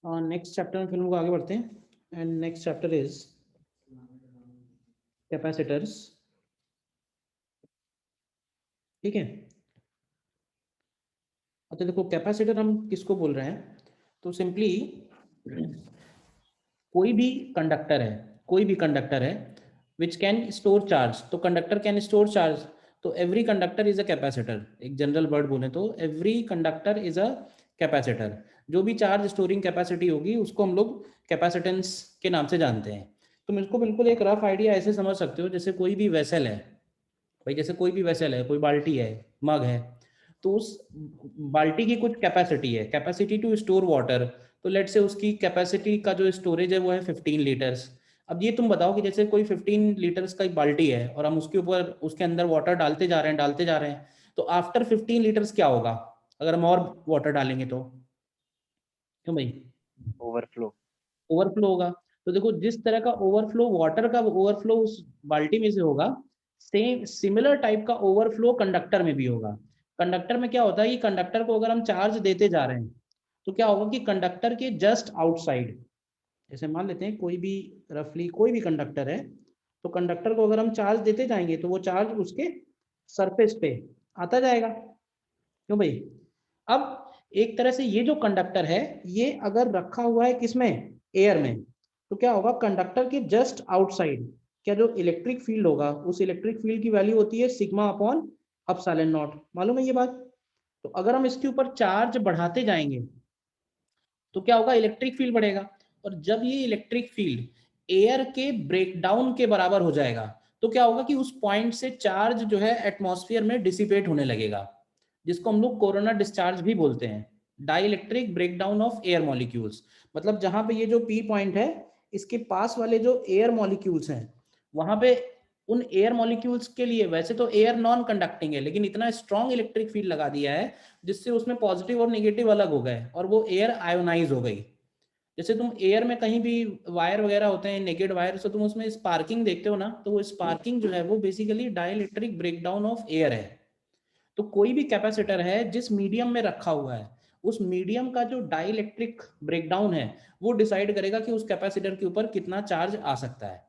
Next chapter में फिर हम लोग आगे बढ़ते हैं and next chapter is capacitors. ठीक है। अच्छा देखो, कैपेसिटर हम किसको बोल रहे हैं, तो सिंपली कोई भी कंडक्टर है, कोई भी कंडक्टर है विच कैन स्टोर चार्ज, तो कंडक्टर कैन स्टोर चार्ज, तो every conductor is a capacitor. एक जनरल वर्ड बोले तो every conductor is a capacitor. जो भी चार्ज स्टोरिंग कैपेसिटी होगी उसको हम लोग कैपेसिटेंस के नाम से जानते हैं। तुम इसको बिल्कुल एक रफ आइडिया ऐसे समझ सकते हो, जैसे कोई भी वेसल है, भाई जैसे कोई भी वेसल है, कोई बाल्टी है, मग है, तो उस बाल्टी की कुछ कैपेसिटी है, कैपेसिटी टू स्टोर वाटर। तो लेट से उसकी कैपेसिटी का जो स्टोरेज है वो है 15 लीटर्स। अब ये तुम बताओ कि जैसे कोई 15 लीटर्स का एक बाल्टी है और हम उसके ऊपर उसके अंदर वाटर डालते जा रहे हैं, डालते जा रहे हैं, तो आफ्टर 15 लीटर्स क्या होगा अगर हम और वाटर डालेंगे तो? क्यों भाई? ओवरफ्लो। ओवरफ्लो होगा। तो देखो, जिस तरह का ओवरफ्लो, वाटर का ओवरफ्लो उस बाल्टी में से होगा, सेम सिमिलर टाइप का ओवरफ्लो कंडक्टर में भी होगा। कंडक्टर में क्या होता है कि कंडक्टर को अगर हम चार्ज देते जा रहे हैं तो क्या होगा कि कंडक्टर के जस्ट आउटसाइड, जैसे मान लेते हैं कोई भी रफली कोई भी कंडक्टर है, तो कंडक्टर को अगर हम चार्ज देते जाएंगे तो वो चार्ज उसके सरफेस पे आता जाएगा। क्यों भाई? अब एक तरह से ये जो कंडक्टर है ये अगर रखा हुआ है किसमें, एयर में, तो क्या होगा कंडक्टर के जस्ट आउटसाइड क्या जो इलेक्ट्रिक फील्ड होगा, उस इलेक्ट्रिक फील्ड की वैल्यू होती है सिग्मा अपॉन एप्सिलॉन नॉट। मालूम है ये बात? तो अगर हम इसके ऊपर चार्ज बढ़ाते जाएंगे तो क्या होगा, इलेक्ट्रिक फील्ड बढ़ेगा। और जब ये इलेक्ट्रिक फील्ड एयर के ब्रेकडाउन के बराबर हो जाएगा तो क्या होगा कि उस पॉइंट से चार्ज जो है एटमॉस्फेयर में डिसिपेट होने लगेगा, जिसको हम लोग कोरोना डिस्चार्ज भी बोलते हैं, dielectric breakdown of air molecules. मतलब जहां पे ये जो पी पॉइंट है, इसके पास वाले जो एयर मॉलिक्यूल्स हैं, वहां पे उन एयर मॉलिक्यूल्स के लिए, वैसे तो एयर नॉन कंडक्टिंग है, लेकिन इतना स्ट्रॉन्ग इलेक्ट्रिक फील्ड लगा दिया है जिससे उसमें पॉजिटिव और निगेटिव अलग हो गए और वो एयर आयोनाइज हो गई। जैसे तुम एयर में कहीं भी वायर वगैरह होते हैं, नेकेड वायर, तो तुम उसमें स्पार्किंग देखते हो ना, तो वो स्पार्किंग जो है वो basically dielectric breakdown of air है। तो कोई भी कैपेसिटर है जिस मीडियम में रखा हुआ है, उस मीडियम का जो डाइलेक्ट्रिक ब्रेकडाउन है वो डिसाइड करेगा कि उस कैपेसिटर के ऊपर कितना चार्ज आ सकता है।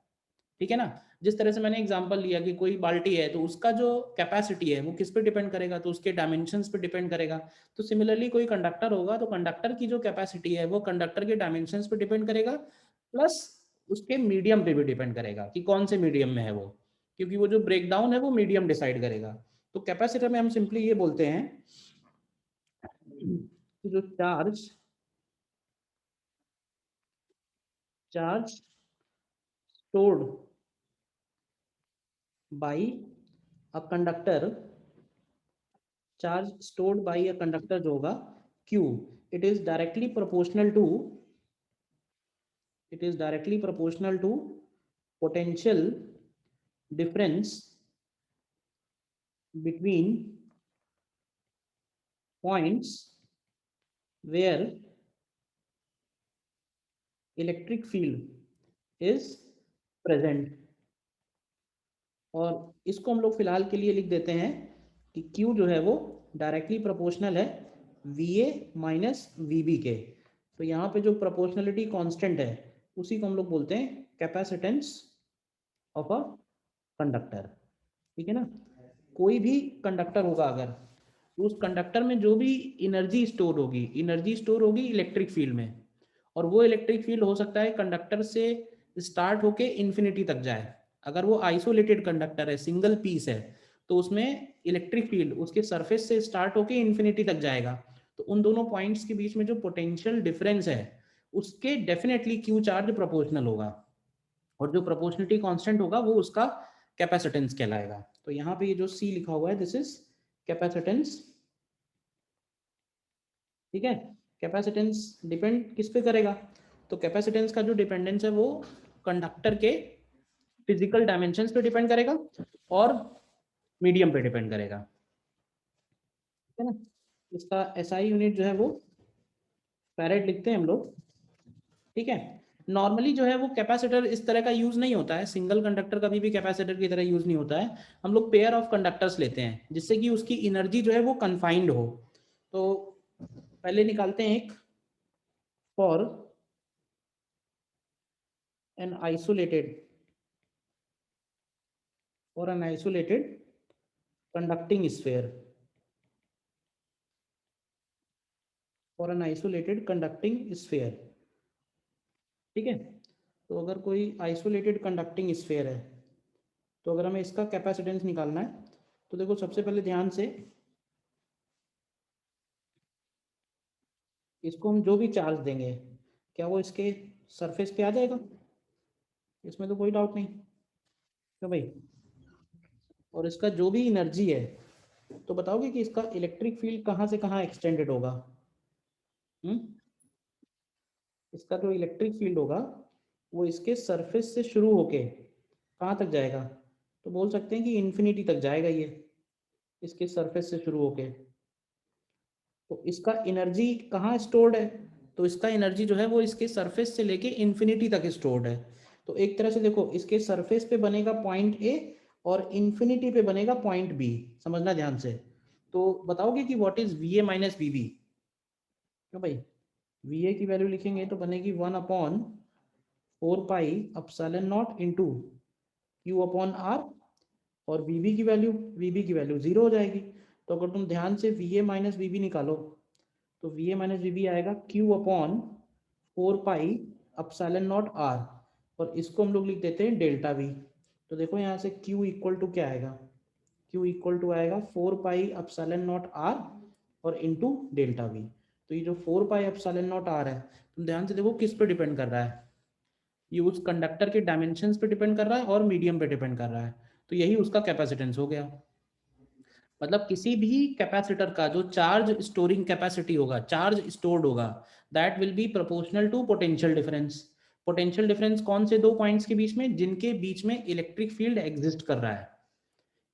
ठीक है ना? जिस तरह से मैंने एग्जांपल लिया कि कोई बाल्टी है तो उसका जो कैपेसिटी है वो किस पे डिपेंड करेगा, तो उसके डायमेंशंस पे डिपेंड करेगा। तो सिमिलरली कोई कंडक्टर होगा तो कंडक्टर की जो कैपेसिटी है वो कंडक्टर के डायमेंशंस पे डिपेंड करेगा, प्लस उसके मीडियम पे भी डिपेंड करेगा कि कौन से मीडियम में है वो, क्योंकि वो जो ब्रेकडाउन है वो मीडियम डिसाइड करेगा। तो कैपेसिटर में हम सिंपली ये बोलते हैं कि जो charge charge stored by a conductor, charge stored by a conductor जो होगा q, it is directly proportional to, it is directly proportional to potential difference between points where electric field is present। और इसको हम लोग फिलहाल के लिए लिख देते हैं कि Q जो है वो डायरेक्टली प्रोपोर्शनल है VA माइनस VB के। तो यहाँ पे जो प्रोपोर्शनलिटी कांस्टेंट है उसी को हम लोग बोलते हैं कैपेसिटेंस ऑफ अ कंडक्टर। ठीक है ना? कोई भी कंडक्टर होगा अगर, उस कंडक्टर में जो भी एनर्जी स्टोर होगी इलेक्ट्रिक फील्ड में, और वो इलेक्ट्रिक फील्ड हो सकता है कंडक्टर से स्टार्ट होके इन्फिनिटी तक जाए। अगर वो आइसोलेटेड कंडक्टर है, सिंगल पीस है, तो उसमें इलेक्ट्रिक फील्ड उसके सरफेस से स्टार्ट होके इन्फिनिटी तक जाएगा। तो उन दोनों पॉइंट्स के बीच में जो पोटेंशियल डिफरेंस है उसके डेफिनेटली क्यू चार्ज प्रोपोर्शनल होगा, और जो प्रोपोर्शनलिटी कांस्टेंट होगा वो उसका कैपेसिटेंस कहलाएगा। तो यहाँ पे ये जो सी लिखा हुआ है दिस इज कैपेसिटेंस। ठीक है? कैपेसिटेंस डिपेंड किस पे करेगा, तो कैपेसिटेंस का जो डिपेंडेंस है वो कंडक्टर के फिजिकल डायमेंशंस पे डिपेंड करेगा और मीडियम पे डिपेंड करेगा। ठीक है ना? इसका एसआई यूनिट जो है वो फैरेड लिखते हैं हम लोग। ठीक है? नॉर्मली जो है वो कैपेसिटर इस तरह का यूज नहीं होता है, सिंगल कंडक्टर कभी भी कैपेसिटर की तरह यूज नहीं होता है। हम लोग पेयर ऑफ कंडक्टर्स लेते हैं जिससे कि उसकी एनर्जी जो है वो कन्फाइंड हो। तो पहले निकालते हैं एक for an isolated or an isolated conducting sphere or an isolated conducting sphere। ठीक है, तो अगर कोई आइसोलेटेड कंडक्टिंग स्फीयर है, तो अगर हमें इसका कैपेसिटेंस निकालना है, तो देखो सबसे पहले ध्यान से इसको हम जो भी चार्ज देंगे, क्या वो इसके सरफेस पे आ जाएगा? इसमें तो कोई डाउट नहीं, क्यों भाई? और इसका जो भी एनर्जी है, तो बताओगे कि इसका इलेक्ट्रिक फील्ड कहाँ से कहाँ एक्सटेंडेड होगा? इसका जो इलेक्ट्रिक फील्ड होगा वो इसके सरफेस से शुरू होके कहाँ तक जाएगा? तो बोल सकते हैं कि इन्फिनिटी तक जाएगा ये, इसके सरफेस से शुरू होके। तो इसका एनर्जी कहाँ स्टोर्ड है? तो इसका एनर्जी जो है वो इसके सरफेस से लेके इन्फिनिटी तक स्टोर्ड है। तो एक तरह से देखो, इसके सरफेस पे बनेगा पॉइंट ए और इन्फिनिटी पे बनेगा पॉइंट बी। समझना ध्यान से। तो बताओगे कि what is V A minus V B? क्यों भाई? वी ए की वैल्यू लिखेंगे तो बनेगी 1/4 pi epsilon naught into Q upon R, और वी बी की वैल्यू 0 हो जाएगी। तो अगर तुम ध्यान से V A minus V B निकालो, तो V A minus V B आएगा Q upon 4 pi epsilon naught R, और इसको हम लोग लिख देते हैं डेल्टा वी। तो देखो यहाँ से क्यू इक्वल टू क्या आएगा? क्यू इक्वल टू आएगा 4 पाई एप्सिलॉन नॉट आर और इंटू डेल्टा वी। तो ये जो 4 पाई एप्सिलॉन नॉट आर है, तुम ध्यान से देखो किस पे डिपेंड कर रहा है? ये उस कंडक्टर के डायमेंशंस पे डिपेंड कर रहा है और मीडियम पे डिपेंड कर रहा है। तो यही उसका कैपेसिटेंस हो गया। मतलब किसी भी कैपेसिटर का जो चार्ज स्टोरिंग कैपेसिटी होगा, चार्ज स्टोर्ड होगा, that will be proportional to potential difference. Potential difference कौन से दो पॉइंट्स के बीच में? जिनके बीच में इलेक्ट्रिक फील्ड एग्जिस्ट कर रहा है।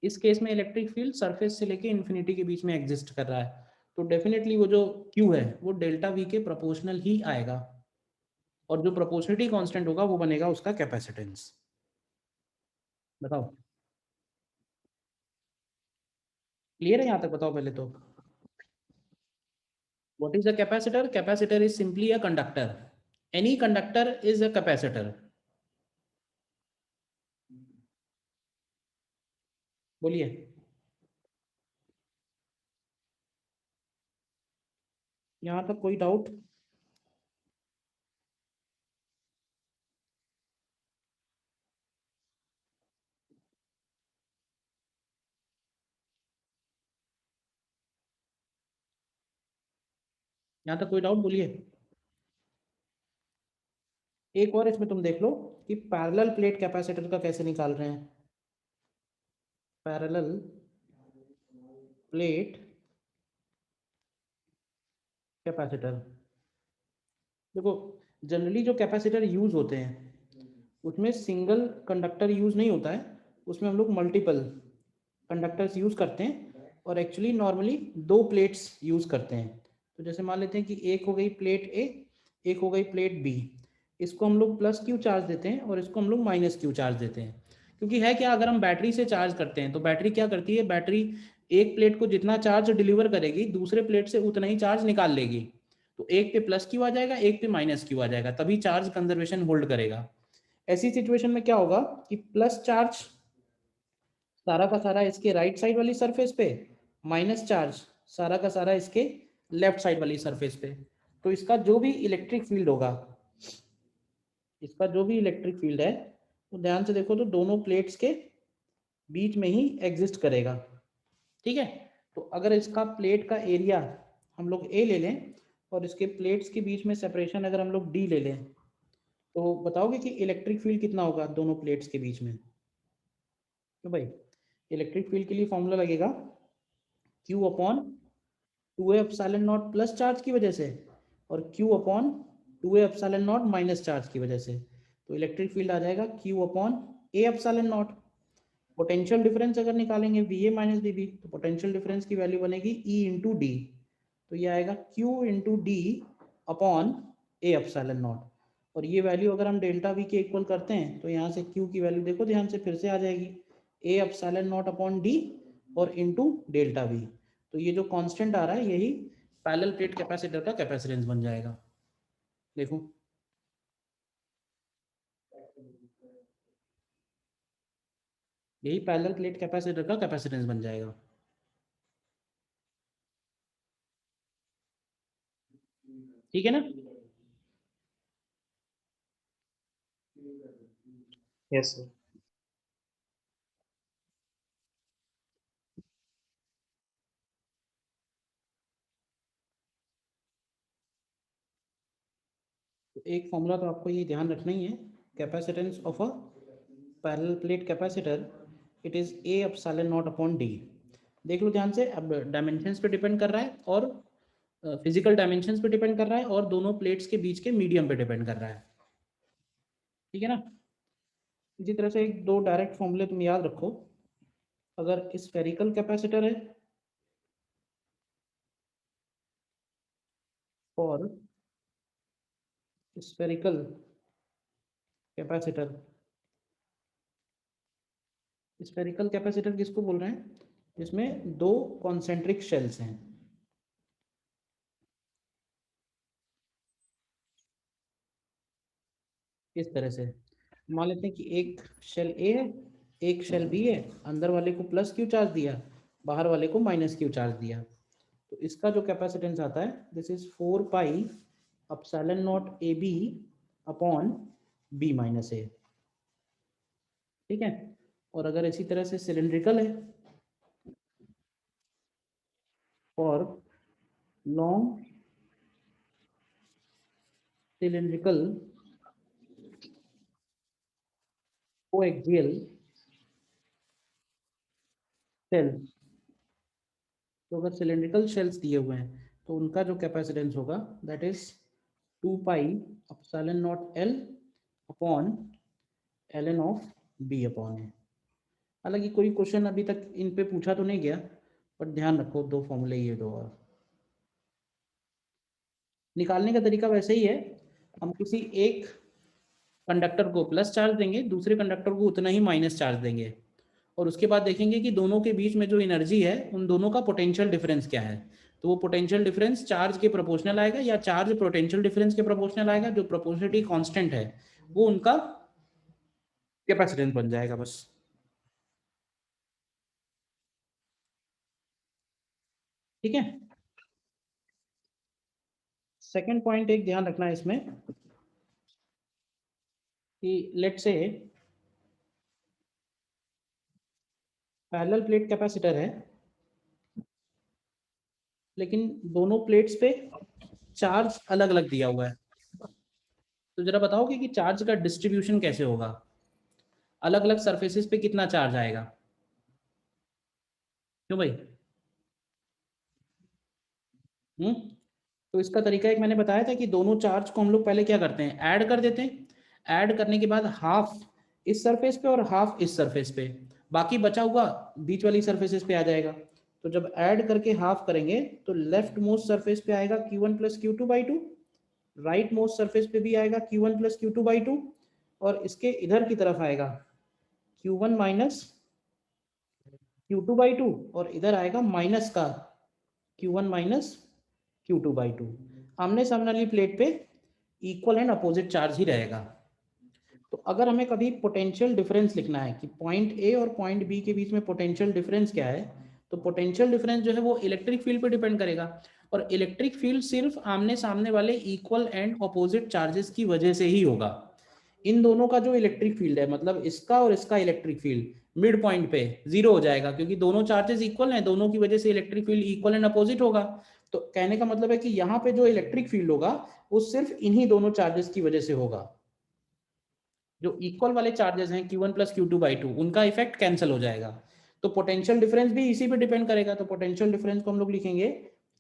इस केस में इलेक्ट्रिक फील्ड सरफेस से लेके इन्फिनिटी के बीच में एग्जिस्ट कर रहा है। तो डेफिनेटली वो जो क्यू है वो डेल्टा वी के प्रोपोर्शनल ही आएगा, और जो प्रोपोर्शनलिटी कांस्टेंट होगा वो बनेगा उसका कैपेसिटेंस। बताओ, क्लियर है यहाँ तक? बताओ पहले तो, what is a capacitor? Capacitor is simply a conductor. Any conductor is a capacitor. बोलिए। यहाँ तक कोई डाउट? यहाँ तक कोई डाउट? बोलिए। एक और इसमें तुम देख लो कि पैरेलल प्लेट कैपेसिटर का कैसे निकाल रहे हैं। पैरेलल प्लेट कैपेसिटर, देखो जनरली जो कैपेसिटर यूज होते हैं उसमें सिंगल कंडक्टर यूज नहीं होता है, उसमें हम लोग मल्टीपल कंडक्टर्स यूज करते हैं, और एक्चुअली नॉर्मली दो प्लेट्स यूज करते हैं। तो जैसे मान लेते हैं कि एक हो गई प्लेट ए, एक हो गई प्लेट बी। इसको हम लोग प्लस क्यू चार्ज देते हैं और इसको हम लोग माइनस क्यू चार्ज देते हैं। क्योंकि है क्या, अगर हम बैटरी से चार्ज करते हैं तो बैटरी क्या करती है? बैटरी एक प्लेट को जितना चार्ज डिलीवर करेगी दूसरे प्लेट से उतना ही चार्ज निकाल लेगी। तो एक पे प्लस क्यू आ जाएगा, एक पे माइनस क्यू आ जाएगा, तभी चार्ज कंजर्वेशन होल्ड करेगा। ऐसी सिचुएशन में क्या होगा कि प्लस चार्ज सारा का सारा इसके राइट साइड वाली सरफेस पे, माइनस चार्ज सारा का सारा इसके लेफ्ट साइड वाली सरफेस पे। तो इसका जो भी इलेक्ट्रिक फील्ड होगा, इसका जो भी इलेक्ट्रिक फील्ड है, तो ध्यान से देखो तो दोनों प्लेट्स के बीच में ही एग्जिस्ट करेगा। ठीक है, तो अगर इसका प्लेट का एरिया हम लोग ए ले लें और इसके प्लेट्स के बीच में सेपरेशन अगर हम लोग डी ले लें, तो बताओगे कि इलेक्ट्रिक फील्ड कितना होगा दोनों प्लेट्स के बीच में? तो भाई इलेक्ट्रिक फील्ड के लिए फॉर्मूला लगेगा Q upon 2A epsilon naught plus charge की वजह से, और Q upon 2A epsilon naught minus charge की वजह से। तो इलेक्ट्रिक फील्ड आ जाएगा Q upon A epsilon naught. Potential difference अगर निकालेंगे V A minus V B, तो पोटेंशियल डिफरेंस की वैल्यू बनेगी E इंटू डी। तो ये आएगा Q into D upon A epsilon naught. और ये वैल्यू अगर हम डेल्टा वी के इक्वल करते हैं तो यहाँ से Q की वैल्यू देखो ध्यान से फिर से आ जाएगी ए एप्सिलॉन नॉट अपॉन डी और इंटू डेल्टा वी। तो ये जो कांस्टेंट आ रहा है यही पैरेलल प्लेट कैपेसिटर का कैपेसिटेंस बन जाएगा। देखो यही पैरेलल प्लेट कैपेसिटर का कैपेसिटेंस बन जाएगा। ठीक है ना? Yes sir. तो एक फॉर्मूला तो आपको ये ध्यान रखना ही है, capacitance of a parallel plate capacitor it is a epsilon not upon D. देख लो ध्यान से, अब डायमेंशंस पे डिपेंड कर रहा है और फिजिकल डायमेंशंस पे डिपेंड कर रहा है और दोनों प्लेट्स के बीच के मीडियम पे डिपेंड कर रहा है। ठीक है ना? इसी तरह से एक दो डायरेक्ट फॉर्मूले तुम याद रखो। अगर स्फेरिकल कैपेसिटर है और स्फेरिकल कैपेसिटर, स्फेरिकल कैपेसिटर किसको बोल रहे हैं? जिसमें दो कॉन्सेंट्रिक शेल्स हैं। इस तरह से मान लेते हैं कि एक शेल ए है, एक शेल बी है, अंदर वाले को प्लस क्यू चार्ज दिया, बाहर वाले को माइनस क्यू चार्ज दिया। तो इसका जो कैपेसिटेंस आता है this is 4 pi epsilon naught A B upon B minus A. ठीक है? और अगर इसी तरह से सिलेंड्रिकल है और लॉन्ग सिलेंड्रिकल कोएक्सियल शेल्स, तो अगर सिलेंड्रिकल शेल्स दिए हुए हैं तो उनका जो कैपेसिटेंस होगा that is 2 pi epsilon naught L upon L N of B upon A. हालांकि कोई क्वेश्चन अभी तक इन पे पूछा तो नहीं गया, पर ध्यान रखो दो फॉर्मूले ये दो। और निकालने का तरीका वैसे ही है, हम किसी एक कंडक्टर को प्लस चार्ज देंगे, दूसरे कंडक्टर को उतना ही माइनस चार्ज देंगे, और उसके बाद देखेंगे कि दोनों के बीच में जो एनर्जी है उन दोनों का पोटेंशियल डिफरेंस क्या है। तो वो पोटेंशियल डिफरेंस चार्ज के प्रोपोर्शनल आएगा या चार्ज पोटेंशियल डिफरेंस के प्रोपोर्शनल आएगा। जो प्रोपोर्शनलिटी कांस्टेंट है वो उनका कैपेसिटेंस बन जाएगा बस। ठीक है? सेकंड पॉइंट एक ध्यान रखना है इसमें कि लेट से पैरेलल प्लेट कैपेसिटर है, लेकिन दोनों प्लेट्स पे चार्ज अलग अलग दिया हुआ है। तो जरा बताओगे कि चार्ज का डिस्ट्रीब्यूशन कैसे होगा, अलग अलग सरफेसेस पे कितना चार्ज आएगा? क्यों भाई? तो इसका तरीका एक मैंने बताया था कि दोनों चार्ज को हम लोग पहले क्या करते हैं, ऐड कर देते हैं। ऐड करने के बाद हाफ इस सरफेस पे और हाफ इस सरफेस पे, बाकी बचा हुआ बीच वाली सरफेसेस पे आ जाएगा। तो जब ऐड करके हाफ करेंगे तो लेफ्ट मोस्ट सरफेस पे आएगा Q1 plus Q2/2, right most surface पे भी आएगा Q1 प्लस Q2/2, और इसके इधर की तरफ आएगा Q1 माइनस Q2/2, और इधर आएगा माइनस का Q1 माइनस Q2/2। आमने सामने वाली प्लेट पे इक्वल एंड अपोजिट चार्ज ही रहेगा। तो अगर हमें कभी पोटेंशियल डिफरेंस लिखना है कि पॉइंट ए और पॉइंट बी के बीच में पोटेंशियल डिफरेंस क्या है, तो पोटेंशियल डिफरेंस जो है वो इलेक्ट्रिक फील्ड पे डिपेंड करेगा। और इलेक्ट्रिक फील्ड सिर्फ आमने सामने वाले इक्वल एंड अपोजिट चार्जेस की वजह से ही होगा। इन दोनों का जो इलेक्ट्रिक फील्ड है, मतलब इसका और इसका इलेक्ट्रिक फील्ड मिड पॉइंट पे जीरो हो जाएगा, क्योंकि दोनों चार्जेस इक्वल हैं, दोनों की वजह से electric field equal and opposite होगा। तो कहने का मतलब है कि यहाँ पे जो इलेक्ट्रिक फील्ड होगा वो सिर्फ इन्हीं दोनों चार्जेस की वजह से होगा। जो इक्वल वाले चार्जेस हैं Q1 प्लस Q2/2 उनका इफेक्ट कैंसिल हो जाएगा। तो पोटेंशियल डिफरेंस भी इसी पे डिपेंड करेगा। तो पोटेंशियल डिफरेंस को हम लोग लिखेंगे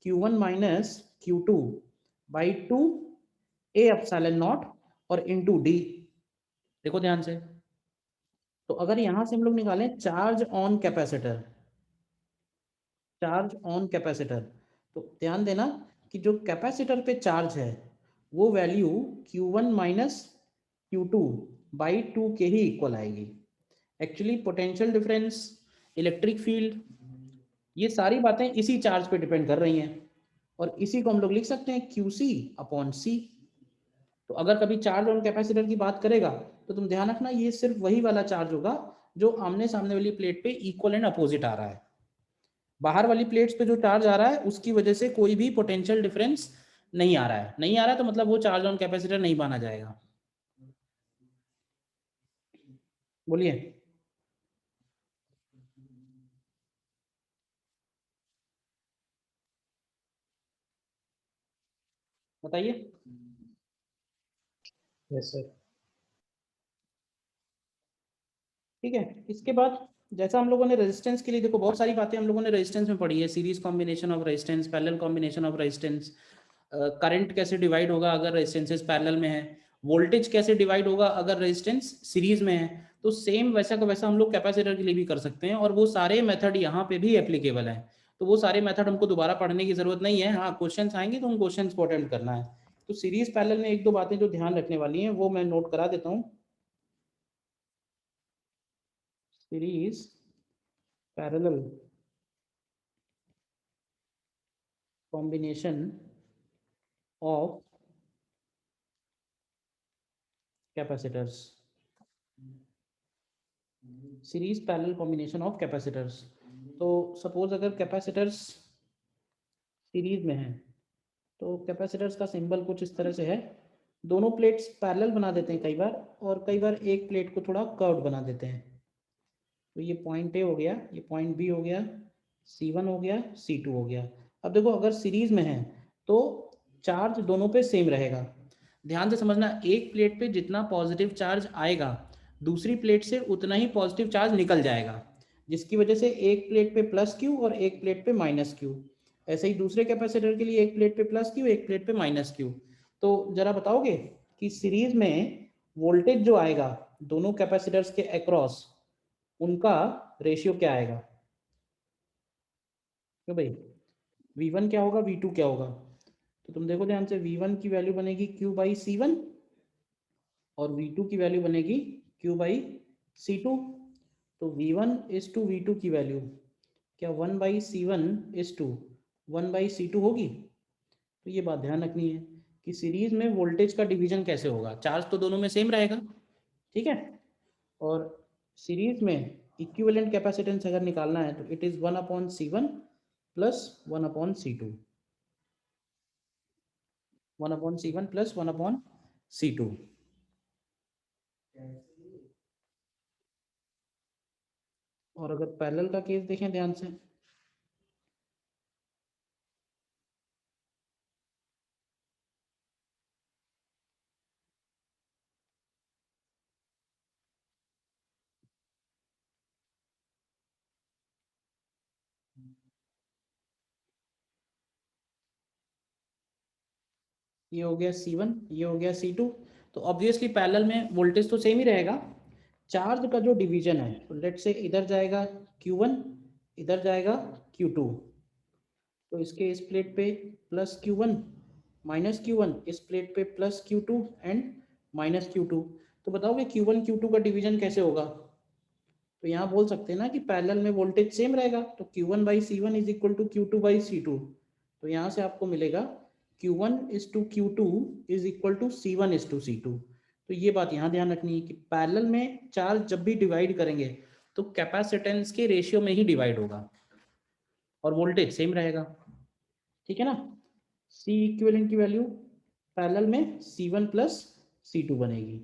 Q1 माइनस Q2/2 ए एप्सिलॉन नॉट और इनटू डी। देखो ध्यान से, तो अगर यहां से हम लोग निकालें charge on capacitor, charge on capacitor, तो ध्यान देना कि जो कैपेसिटर पे चार्ज है वो वैल्यू Q1 माइनस Q2/2 के ही इक्वल आएगी। Actually potential difference, electric field, ये सारी बातें इसी चार्ज पे डिपेंड कर रही हैं, और इसी को हम लोग लिख सकते हैं QC अपॉन C। तो अगर कभी चार्ज ऑन कैपेसिटर की बात करेगा तो तुम ध्यान रखना ये सिर्फ वही वाला चार्ज होगा जो आमने सामने वाली प्लेट पे इक्वल एंड अपोजिट आ रहा है। बाहर वाली प्लेट्स पे जो चार्ज आ रहा है उसकी वजह से कोई भी पोटेंशियल डिफरेंस नहीं आ रहा है, नहीं आ रहा है तो मतलब वो चार्ज ऑन कैपेसिटर नहीं माना जाएगा। बोलिए। बताइए। Yes sir. ठीक है, इसके बाद जैसा हम लोगों ने रेजिस्टेंस के लिए, देखो बहुत सारी बातें हम लोगों ने रेजिस्टेंस में पढ़ी है, series combination of resistance, parallel combination of resistance, current कैसे डिवाइड होगा अगर रेजिस्टेंसेस पैरेलल में है, वोल्टेज कैसे डिवाइड होगा अगर रेजिस्टेंस सीरीज में है। तो सेम वैसा का वैसा हम लोग कैपेसिटर के लिए भी कर सकते हैं, और वो सारे मेथड यहाँ पे भी एप्लीकेबल है। तो वो सारे मेथड हमको दोबारा पढ़ने की जरूरत नहीं है, हाँ क्वेश्चन आएंगे तो उन क्वेश्चन को अटेम्प्ट करना है। तो सीरीज पैरेलल में एक दो बातें जो ध्यान रखने वाली हैं वो मैं नोट करा देता हूँ। Series parallel combination of capacitors, series parallel combination of capacitors. तो सपोज अगर कैपेसिटर्स सीरीज में है तो कैपेसिटर्स का सिंबल कुछ इस तरह से है। दोनों प्लेट्स पैरेलल बना देते हैं कई बार, और कई बार एक प्लेट को थोड़ा कर्व्ड बना देते हैं। तो ये पॉइंट ए हो गया, ये पॉइंट बी हो गया, C1 हो गया, C2 हो गया। अब देखो अगर सीरीज में है तो चार्ज दोनों पे सेम रहेगा। ध्यान से समझना, एक प्लेट पे जितना पॉजिटिव चार्ज आएगा दूसरी प्लेट से उतना ही पॉजिटिव चार्ज निकल जाएगा, जिसकी वजह से एक प्लेट पे प्लस क्यू और एक प्लेट पे माइनस क्यू। ऐसे ही दूसरे कैपेसिटर के लिए एक प्लेट पे प्लस क्यू, एक प्लेट पे माइनस क्यू। तो जरा बताओगे कि सीरीज में वोल्टेज जो आएगा दोनों कैपेसिटर्स के अक्रॉस, उनका रेशियो क्या आएगा? क्यों भाई, V1 क्या होगा, V2 क्या होगा? तो तुम देखो ध्यान से, V1 की वैल्यू बनेगी Q/C1 और V2 की वैल्यू बनेगी Q/C2। तो V1:V2 की वैल्यू क्या 1/C1:1/C2 होगी? तो ये बात ध्यान रखनी है कि सीरीज में वोल्टेज का डिवीजन कैसे होगा, चार्ज तो दोनों में सेम रहेगा, ठीक है। और सीरीज में इक्विवेलेंट कैपेसिटेंस अगर निकालना है तो it is 1/C1 plus 1/C2, 1/C1 plus 1/C2। और अगर पैरेलल का केस देखें ध्यान से, ये हो गया C1, ये हो गया C2। तो ऑब्वियसली पैरेलल में वोल्टेज तो सेम ही रहेगा, चार्ज का जो डिवीजन है, तो लेट से इधर जाएगा Q1, इधर जाएगा Q2। तो इसके इस प्लेट पे प्लस Q1 माइनस Q1, इस प्लेट पे plus Q2 and minus Q2। तो बताओगे Q1 Q2 का डिवीजन कैसे होगा? तो यहाँ बोल सकते हैं ना कि पैरेलल में वोल्टेज सेम रहेगा, तो Q1/C1 is equal to Q2/C2। तो यहाँ से आपको मिलेगा Q1:Q2 is equal to C1:C2। तो ये बात यहाँ ध्यान रखनी है कि पैरेलल में चार्ज जब भी डिवाइड करेंगे तो कैपेसिटेंस के रेशियो में ही डिवाइड होगा और वोल्टेज सेम रहेगा, ठीक है ना। सी इक्विवेलेंट की वैल्यू पैरेलल में C1 प्लस C2 बनेगी।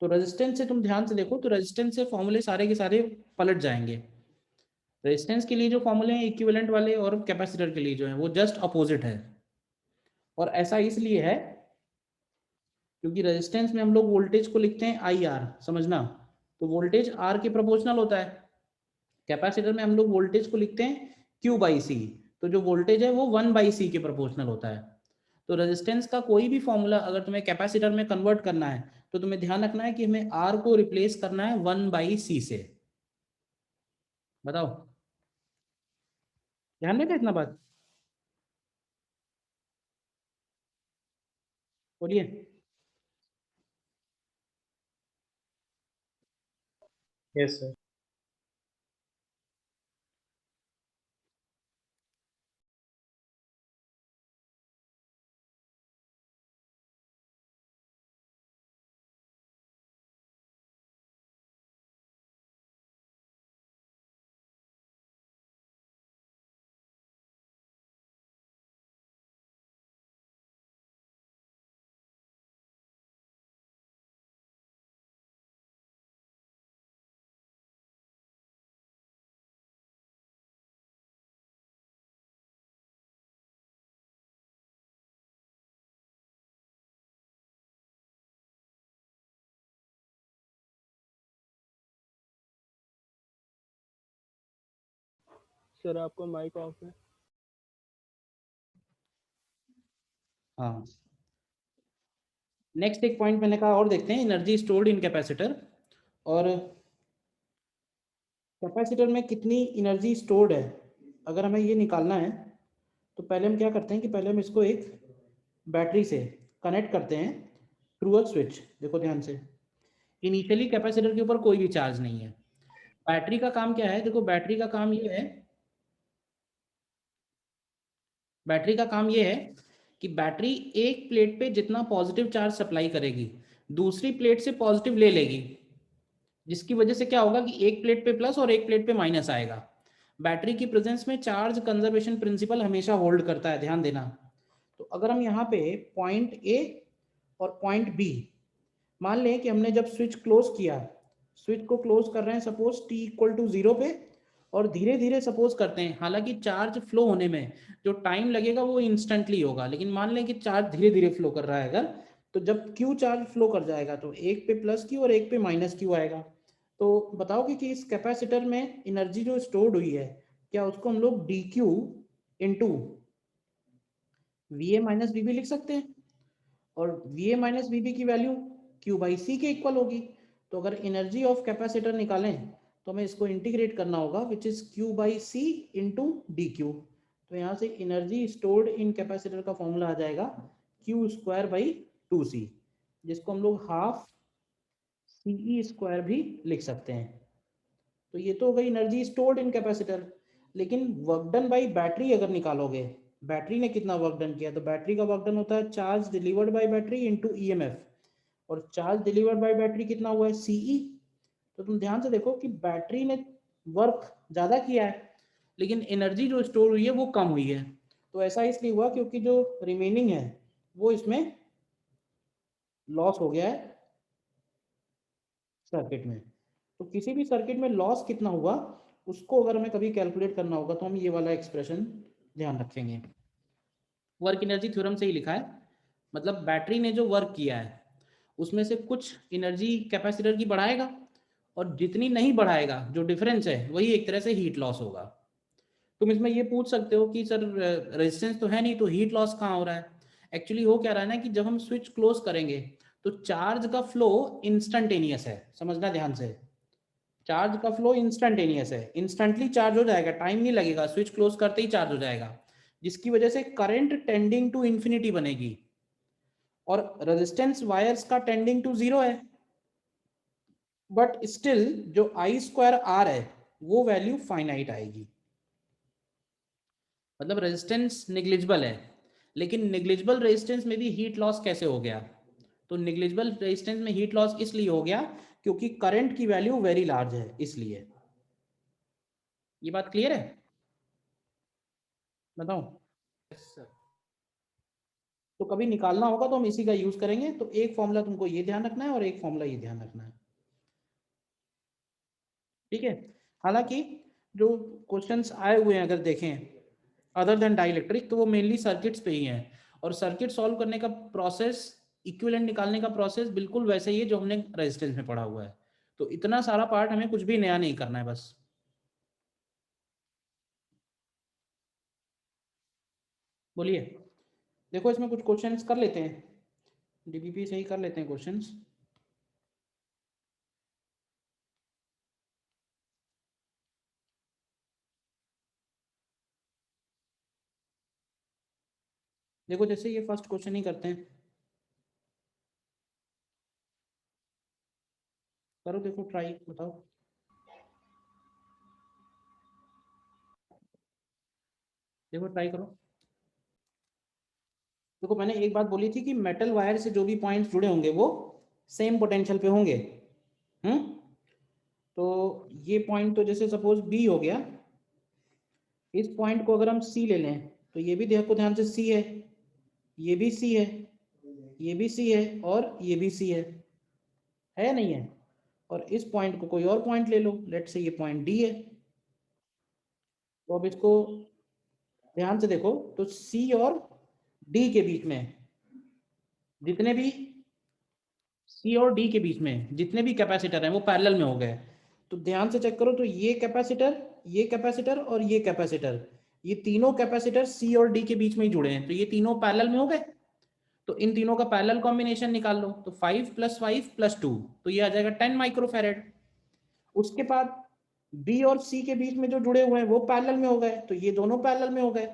तो रेजिस्टेंस से तुम ध्यान से देखो, तो रेजिस्टेंस से फॉर्मूले सारे के सारे पलट जाएंगे। रेजिस्टेंस के लिए जो फॉर्मूले हैं इक्विवेलेंट वाले, और कैपेसिटर के लिए जो है वो जस्ट अपोजिट है। और ऐसा इसलिए है क्योंकि रेजिस्टेंस में हम लोग वोल्टेज को लिखते हैं IR, समझना, तो वोल्टेज R के प्रोपोर्शनल होता है। कैपेसिटर में हम लोग वोल्टेज को लिखते हैं Q/C, तो जो वोल्टेज है वो 1/C के प्रोपोर्शनल होता है। तो रेजिस्टेंस का कोई भी फॉर्मूला अगर तुम्हें कैपेसिटर में कन्वर्ट करना है तो तुम्हें ध्यान रखना है कि हमें R को रिप्लेस करना है 1/C से। बताओ, ध्यान में क्या इतना बात? बोलिए। Yes sir. सर आपका माइक ऑफ है। हाँ, नेक्स्ट एक पॉइंट मैंने कहा और देखते हैं, एनर्जी स्टोर्ड इन कैपेसिटर। और कैपेसिटर में कितनी एनर्जी स्टोर्ड है अगर हमें ये निकालना है, तो पहले हम क्या करते हैं कि पहले हम इसको एक बैटरी से कनेक्ट करते हैं थ्रू अ स्विच। देखो ध्यान से, इनिशियली कैपेसिटर के ऊपर कोई भी चार्ज नहीं है। बैटरी का काम क्या है, देखो बैटरी का काम ये है, बैटरी का काम ये है कि बैटरी एक प्लेट पे जितना पॉजिटिव चार्ज सप्लाई करेगी, दूसरी प्लेट से पॉजिटिव ले लेगी, जिसकी वजह से क्या होगा कि एक प्लेट पे प्लस और एक प्लेट पे माइनस आएगा। बैटरी की प्रेजेंस में चार्ज कंजर्वेशन प्रिंसिपल हमेशा होल्ड करता है, ध्यान देना। तो अगर हम यहाँ पे पॉइंट ए और पॉइंट बी, मान लें कि हमने जब स्विच क्लोज किया, स्विच को क्लोज कर रहे हैं सपोज t इक्वल टू 0 पे, और धीरे धीरे सपोज करते हैं, हालांकि चार्ज फ्लो होने में जो टाइम लगेगा वो इंस्टेंटली होगा, लेकिन मान लें कि चार्ज धीरे धीरे फ्लो कर रहा है अगर, तो जब क्यू चार्ज फ्लो कर जाएगा तो एक पे प्लस क्यू और एक पे माइनस क्यू आएगा। तो बताओगे कि इस कैपेसिटर में एनर्जी जो स्टोर्ड हुई है, क्या उसको हम लोग D Q into V A minus V B लिख सकते हैं, और V A minus V B की वैल्यू क्यू बाई सी के इक्वल होगी। तो अगर एनर्जी ऑफ कैपेसिटर निकालें तो हमें इसको इंटीग्रेट करना होगा, which is Q by C into D Q. तो यहाँ से एनर्जी स्टोर्ड इन कैपेसिटर का फॉर्मूला आ जाएगा क्यू स्क्वायर बाई 2c, जिसको हम लोग हाफ सीई स्क्वायर भी लिख सकते हैं। तो ये तो हो गई एनर्जी स्टोर्ड इन कैपेसिटर। लेकिन वर्क डन बाई बैटरी अगर निकालोगे, बैटरी ने कितना वर्क डन किया, तो बैटरी का वर्क डन होता है charge delivered by battery into EMF, और चार्ज डिलीवर्ड बाय बैटरी कितना हुआ है, सीई। तो तुम ध्यान से देखो कि बैटरी ने वर्क ज्यादा किया है, लेकिन एनर्जी जो स्टोर हुई है वो कम हुई है। तो ऐसा इसलिए हुआ क्योंकि जो रिमेनिंग है वो इसमें लॉस हो गया है सर्किट में। तो किसी भी सर्किट में लॉस कितना हुआ उसको अगर हमें कभी कैलकुलेट करना होगा तो हम ये वाला एक्सप्रेशन ध्यान रखेंगे। वर्क एनर्जी थ्योरम से ही लिखा है, मतलब बैटरी ने जो वर्क किया है उसमें से कुछ एनर्जी कैपेसिटर की बढ़ाएगा, और जितनी नहीं बढ़ाएगा जो डिफरेंस है वही एक तरह से हीट लॉस होगा। तुम इसमें ये पूछ सकते हो कि सर रेजिस्टेंस तो है नहीं तो हीट लॉस कहाँ हो रहा है। एक्चुअली हो क्या रहा है ना कि जब हम स्विच क्लोज करेंगे तो चार्ज का फ्लो इंस्टंटेनियस है, समझना ध्यान से। चार्ज का फ्लो इंस्टंटेनियस है, इंस्टेंटली चार्ज हो जाएगा, टाइम नहीं लगेगा, स्विच क्लोज करते ही चार्ज हो जाएगा, जिसकी वजह से करंट टेंडिंग टू इंफिनिटी बनेगी, और रेजिस्टेंस वायर्स का टेंडिंग टू 0 है। बट स्टिल जो आई स्क्वायर आर है वो वैल्यू फाइनाइट आएगी, मतलब रेजिस्टेंस निग्लिजिबल है। लेकिन निग्लिजिबल रेजिस्टेंस में भी हीट लॉस कैसे हो गया, तो निग्लिजिबल रेजिस्टेंस में हीट लॉस इसलिए हो गया क्योंकि करंट की वैल्यू वेरी लार्ज है, इसलिए। ये बात क्लियर है, बताओ। yes, sir. तो कभी निकालना होगा तो हम इसी का यूज करेंगे। तो एक फॉर्मूला तुमको ये ध्यान रखना है और एक फॉर्मूला ये ध्यान रखना है, ठीक है। हालांकि जो क्वेश्चंस आए हुए हैं अगर देखें अदर देन डाइलेक्ट्रिक, तो वो मेनली सर्किट्स पे ही हैं, और सर्किट सॉल्व करने का प्रोसेस, इक्विवेलेंट निकालने का प्रोसेस बिल्कुल वैसे ही है जो हमने रेजिस्टेंस में पढ़ा हुआ है। तो इतना सारा पार्ट हमें कुछ भी नया नहीं करना है, बस। बोलिए, देखो इसमें कुछ क्वेश्चंस कर लेते हैं, डीबीपी से ही कर लेते हैं क्वेश्चंस। देखो जैसे ये फर्स्ट क्वेश्चन ही करते हैं, करो, देखो ट्राई, बताओ। देखो ट्राई करो। देखो मैंने एक बात बोली थी कि मेटल वायर से जो भी पॉइंट्स जुड़े होंगे वो सेम पोटेंशियल पे होंगे। हम्म। तो ये पॉइंट तो जैसे सपोज बी हो गया, इस पॉइंट को अगर हम सी ले लें तो ये भी देखो ध्यान से सी है, ये भी सी है, ये भी सी है, और ये भी सी है नहीं है। और इस पॉइंट को कोई और पॉइंट ले लो, लेट से ये पॉइंट डी है। तो अब इसको ध्यान से देखो, तो सी और डी के बीच में जितने भी सी और डी के बीच में जितने भी कैपेसिटर हैं वो पैरेलल में हो गए। तो ध्यान से चेक करो, तो ये कैपेसिटर और ये कैपेसिटर, ये तीनों कैपेसिटर सी और डी के बीच में ही जुड़े हैं, तो ये तीनों पैरेलल में हो गए। तो इन तीनों का पैरेलल कॉम्बिनेशन निकाल लो, तो 5 + 5 + 2, तो ये आ जाएगा 10 माइक्रोफैरेड। उसके बाद बी और सी के बीच में जो जुड़े हुए हैं वो पैरेलल में हो गए, तो ये दोनों पैरेलल में हो गए।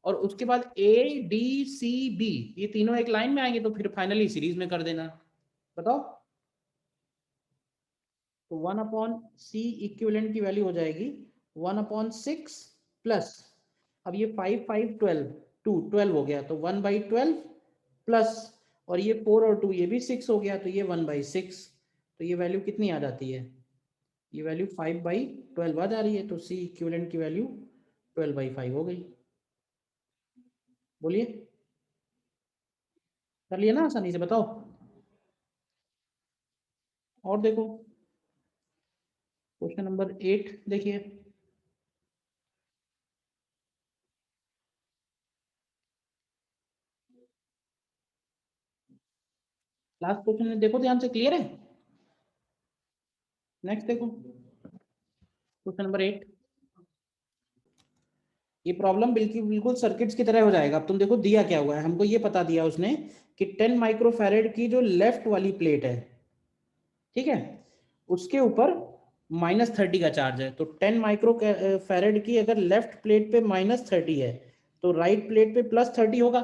और उसके बाद ए डी सी बी, ये तीनों एक लाइन में आएंगे, तो फिर फाइनली सीरीज में कर देना। बताओ, तो 1/c इक्विवेलेंट की वैल्यू हो जाएगी 1/6 प्लस, अब ये 5 5 12 2 12 हो गया, तो 1/12 प्लस, और ये 4 और 2 ये भी 6 हो गया, तो ये 1/6। तो ये वैल्यू कितनी आ जाती है, ये वैल्यू 5/12 आ जा रही है, तो सी इक्विवेलेंट की वैल्यू 12/5 हो गई। बोलिए, कर लिया ना आसानी से? बताओ, और देखो क्वेश्चन नंबर 8 देखिए, लास्ट क्वेश्चन देखो ध्यान से, क्लियर है? नेक्स्ट देखो क्वेश्चन नंबर 8। ये प्रॉब्लम बिल्कुल बिल्कुल सर्किट्स की तरह हो जाएगा। अब तुम देखो दिया क्या हुआ है, हमको ये पता दिया उसने कि 10 माइक्रोफैरेड की जो लेफ्ट वाली प्लेट है, ठीक है, उसके ऊपर -30 का चार्ज है। तो 10 माइक्रोफैरेड की अगर लेफ्ट प्लेट पे -30 है, तो राइट प्लेट पे +30 होगा।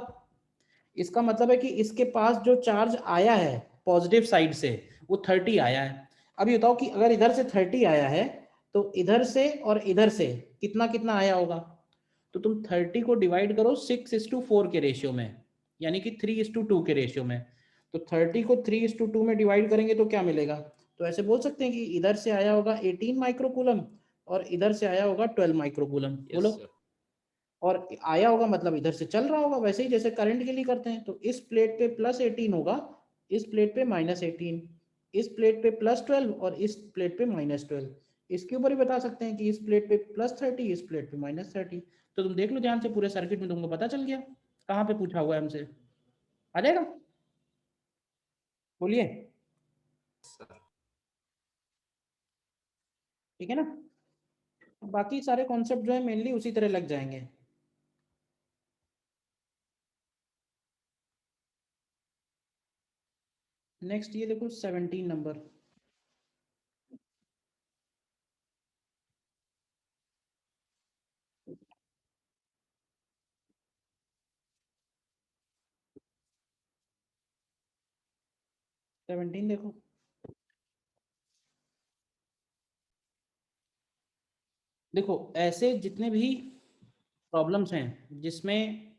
इसका मतलब है कि इसके पास जो चार्ज आया है पॉजिटिव साइड से, वो 30 आया है। अभी बताओ कि अगर इधर से 30 आया है, तो इधर से और इधर से कितना कितना आया होगा। तो तुम 30 को डिवाइड करो 6:4 के रेशियो में, यानी कि 3:2 के रेशियो में। तो 30 को 3:2 में डिवाइड करेंगे तो क्या मिलेगा, तो ऐसे बोल सकते हैं कि इधर से आया होगा 18 माइक्रोकूलम और इधर से आया होगा 12 माइक्रोकूलम। बोलो, और आया होगा मतलब इधर से चल रहा होगा, वैसे ही जैसे करंट के लिए करते हैं। तो इस प्लेट पे +18 होगा, इस प्लेट पे -18, इस प्लेट पे +12 और इस प्लेट पे -12। इसके ऊपर ही बता सकते हैं कि इस प्लेट पे +30, इस प्लेट पे -30। तो तुम देख लो ध्यान से, पूरे सर्किट में तुमको पता चल गया कहाँ पे पूछा हुआ है हमसे। आ जाएगा? बोलिए, ठीक है ना? बाकी सारे कॉन्सेप्ट जो है मेनली उसी तरह लग जाएंगे। नेक्स्ट ये देखो 17 नंबर। देखो, देखो ऐसे जितने भी प्रॉब्लम्स हैं जिसमें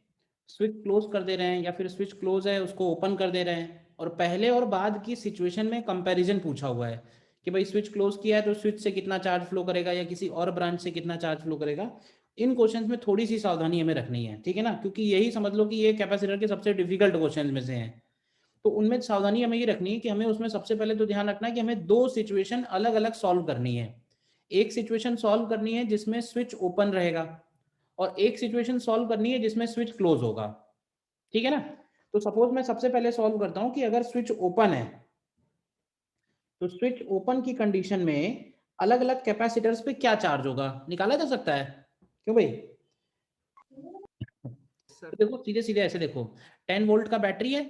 स्विच क्लोज कर दे रहे हैं, या फिर स्विच क्लोज है उसको ओपन कर दे रहे हैं, और पहले और बाद की सिचुएशन में कंपैरिजन पूछा हुआ है कि भाई स्विच क्लोज किया है तो स्विच से कितना चार्ज फ्लो करेगा या किसी और ब्रांच से कितना चार्ज फ्लो करेगा। इन क्वेश्चंस में थोड़ी सी सावधानी हमें रखनी है, ठीक है ना, क्योंकि यही समझ लो कि ये कैपेसिटर के सबसे डिफिकल्ट क्वेश्चन में से हैं। तो उनमें सावधानी हमें ये रखनी है कि हमें उसमें सबसे पहले तो ध्यान रखना है कि हमें दो सिचुएशन अलग अलग सॉल्व करनी है। एक सिचुएशन सॉल्व करनी है जिसमें स्विच ओपन रहेगा, और एक सिचुएशन सॉल्व करनी है जिसमें स्विच क्लोज होगा, ठीक है ना। तो सपोज मैं सबसे पहले सॉल्व करता हूं कि अगर स्विच ओपन है, तो स्विच ओपन की कंडीशन में अलग अलग कैपेसिटर्स पे क्या चार्ज होगा निकाला जा सकता है। क्यों भाई? तो देखो सीधे सीधे ऐसे देखो, 10 वोल्ट का बैटरी है,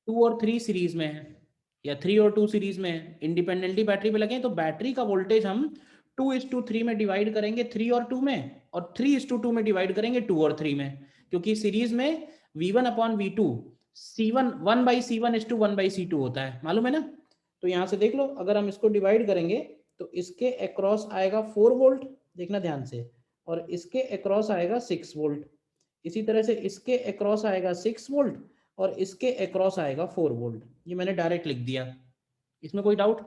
2 और 3 सीरीज में है, या 3 और 2 सीरीज में है, इंडिपेंडेंटली बैटरी पे लगे हैं, तो बैटरी का वोल्टेज हम 2:3 में डिवाइड करेंगे 3 और 2 में, और 3:2 में डिवाइड करेंगे 2 और 3 में, क्योंकि सीरीज में V1/V2 C1 1/C1:1/C2 होता है, मालूम है ना। तो यहाँ से देख लो, अगर हम इसको डिवाइड करेंगे तो इसके अक्रॉस आएगा 4 वोल्ट, देखना ध्यान से, और इसके अक्रॉस आएगा 6 वोल्ट। इसी तरह से इसके अक्रॉस आएगा 6 वोल्ट और इसके अक्रॉस आएगा 4 वोल्ट। ये मैंने डायरेक्ट लिख दिया, इसमें कोई डाउट?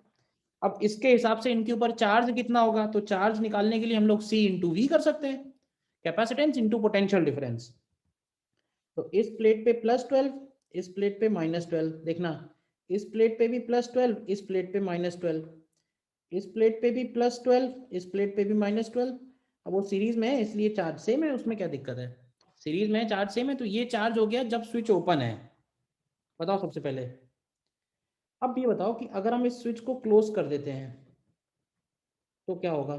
अब इसके हिसाब से इनके ऊपर चार्ज कितना होगा, तो चार्ज निकालने के लिए हम लोग C/V कर सकते हैं, कैपेसिटेंस इंटू पोटेंशियल डिफरेंस। तो इस प्लेट पे +12, इस प्लेट पे -12, देखना इस प्लेट पे भी +12, इस प्लेट पे -12, इस प्लेट पे भी +12, इस प्लेट पे भी -12। अब वो सीरीज में है इसलिए चार्ज सेम है, उसमें क्या दिक्कत है, सीरीज में चार्ज सेम है। तो ये चार्ज हो गया जब स्विच ओपन है। बताओ सबसे पहले, अब ये बताओ कि अगर हम इस स्विच को क्लोज कर देते हैं, तो क्या होगा?